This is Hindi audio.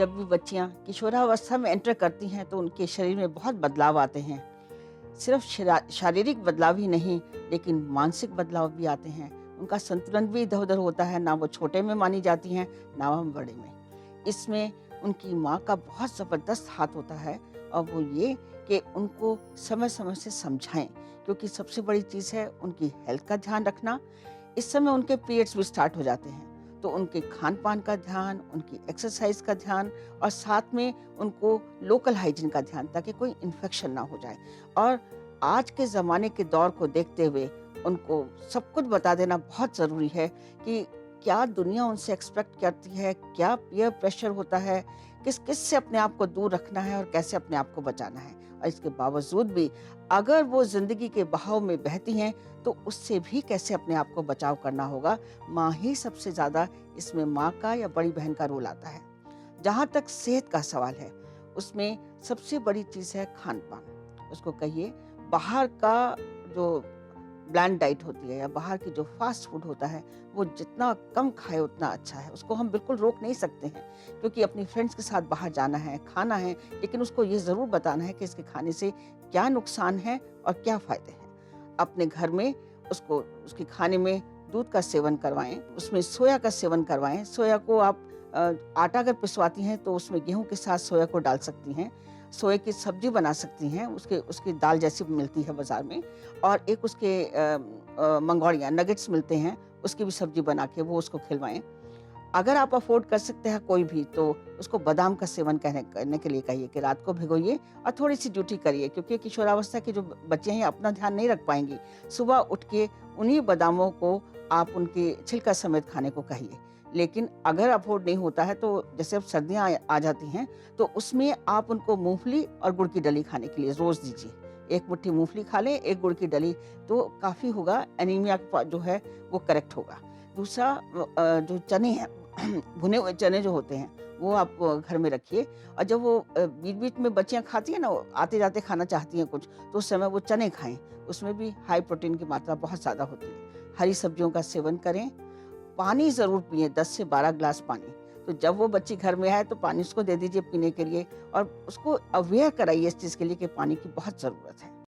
जब भी बच्चियाँ किशोरावस्था में एंटर करती हैं तो उनके शरीर में बहुत बदलाव आते हैं। सिर्फ शारीरिक बदलाव ही नहीं, लेकिन मानसिक बदलाव भी आते हैं। उनका संतुलन भी इधर-उधर होता है, ना वो छोटे में मानी जाती हैं, ना वो बड़े में। इसमें उनकी माँ का बहुत ज़बरदस्त हाथ होता है और वो ये कि उनको समय-समय से समझाएँ, क्योंकि सबसे बड़ी चीज़ है उनकी हेल्थ का ध्यान रखना। इस समय उनके पीरियड्स भी स्टार्ट हो जाते हैं, तो उनके खान-पान का ध्यान, उनकी एक्सरसाइज़ का ध्यान और साथ में उनको लोकल हाइजीन का ध्यान, ताकि कोई इन्फेक्शन ना हो जाए। और आज के ज़माने के दौर को देखते हुए उनको सब कुछ बता देना बहुत ज़रूरी है कि क्या दुनिया उनसे एक्सपेक्ट करती है, क्या पीयर प्रेशर होता है, किस-किस से अपने आप को दूर रखना है और कैसे अपने आप को बचाना है। और इसके बावजूद भी अगर वो ज़िंदगी के बहाव में बहती हैं, तो उससे भी कैसे अपने आप को बचाव करना होगा। माँ ही सबसे ज़्यादा इसमें, माँ का या बड़ी बहन का रोल आता है। जहाँ तक सेहत का सवाल है, उसमें सबसे बड़ी चीज़ है खान-पान। उसको कहिए बाहर का जो ब्लैंड डाइट होती है या बाहर की जो फास्ट फूड होता है, वो जितना कम खाए उतना अच्छा है। उसको हम बिल्कुल रोक नहीं सकते हैं, क्योंकि अपनी फ्रेंड्स के साथ बाहर जाना है, खाना है, लेकिन उसको ये ज़रूर बताना है कि इसके खाने से क्या नुकसान है और क्या फ़ायदे हैं। अपने घर में उसको उसके खाने में दूध का सेवन करवाएँ, उसमें सोया का सेवन करवाएँ। सोया को आप आटा अगर पिसवाती हैं तो उसमें गेहूँ के साथ सोया को डाल सकती हैं। सोए की सब्ज़ी बना सकती हैं, उसके उसकी दाल जैसी मिलती है बाज़ार में। और एक उसके मंगोड़िया नगेट्स मिलते हैं, उसकी भी सब्ज़ी बना के वो उसको खिलवाएँ। अगर आप अफ़ोर्ड कर सकते हैं कोई भी, तो उसको बादाम का सेवन करने के लिए कहिए कि रात को भिगोइए और थोड़ी-सी ड्यूटी करिए, क्योंकि किशोरावस्था के जो बच्चे हैं अपना ध्यान नहीं रख पाएँगी। सुबह उठ के उन्हीं बादामों को आप उनके छिलका समेत खाने को कहिए। लेकिन अगर अफ़ोर्ड नहीं होता है, तो जैसे अब सर्दियाँ आ जाती हैं, तो उसमें आप उनको मूँगफली और गुड़ की डली खाने के लिए रोज़ दीजिए। 1 मुट्ठी मूँगफली खा लें, 1 गुड़ की डली, तो काफ़ी होगा, एनीमिया जो है वो करेक्ट होगा। दूसरा जो चने हैं भुने हुए चने जो होते हैं, वो आप घर में रखिए। और जब वो बीच-बीच में बच्चियाँ खाती हैं ना, वो आते-जाते खाना चाहती हैं कुछ, तो उस समय वो चने खाएँ। उसमें भी हाई प्रोटीन की मात्रा बहुत ज़्यादा होती है। हरी सब्जियों का सेवन करें। पानी ज़रूर पिएँ, 10 से 12 ग्लास पानी। तो जब वो बच्ची घर में आए तो पानी उसको दे दीजिए पीने के लिए, और उसको अवेयर कराइए इस चीज़ के लिए कि पानी की बहुत ज़रूरत है।